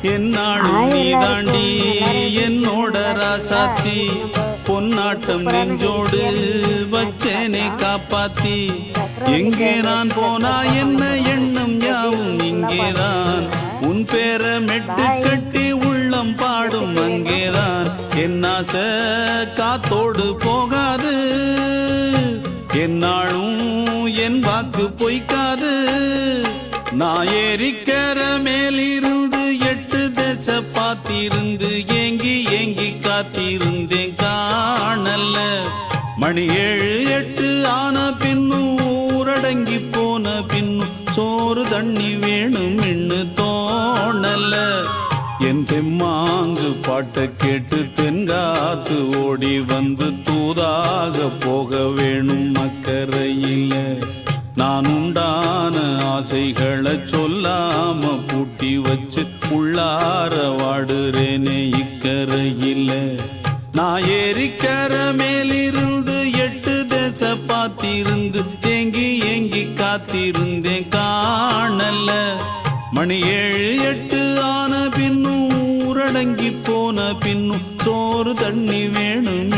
என்னாலும் நீ தாண்டி என்னோட ராசாத்தி பொன்னாட்டம் நெஞ்சோடு வச்சேனே காப்பாத்தி எங்கே நான் போனா என்ன எண்ணம் யாவும் இங்கேதான் உன் பேர மெட்டு கட்டி உள்ளம் பாடும் அங்கேதான் என் ஆசை காத்தோடு போகாது என்னாலும் என் வாக்கு பொய்க்காது நான் ஏறிக்கர மேலிருந்து 8 தேச பார்த்திருந்து ஏங்கி ஏங்கி காத்திருந்தேன் காணல்ல மணி 7 8 ஆன பின்னும் ஊரடங்கி போன பின்னும் சோறு தண்ணி வேணும் இன்னு தோணல என் தெம்மாங்கு பாட்டை கேட்டு தென்காத்து ஓடி வந்து தூதாக போக வேணும் அக்கறையில நான் உண்டான ஆசைகளை சொல்லாம பூட்டி வச்சு உள்ளார வாடுறேனே இக்கரையில நான் ஏறிக்கர மேலிருந்து 8 தேச பார்த்திருந்து ஏங்கி ஏங்கி காத்திருந்தேன் காணல மணி 7 8 ஆன பின்னும் ஊரடங்கி போன பின்னும் சோறு தண்ணி வேணும்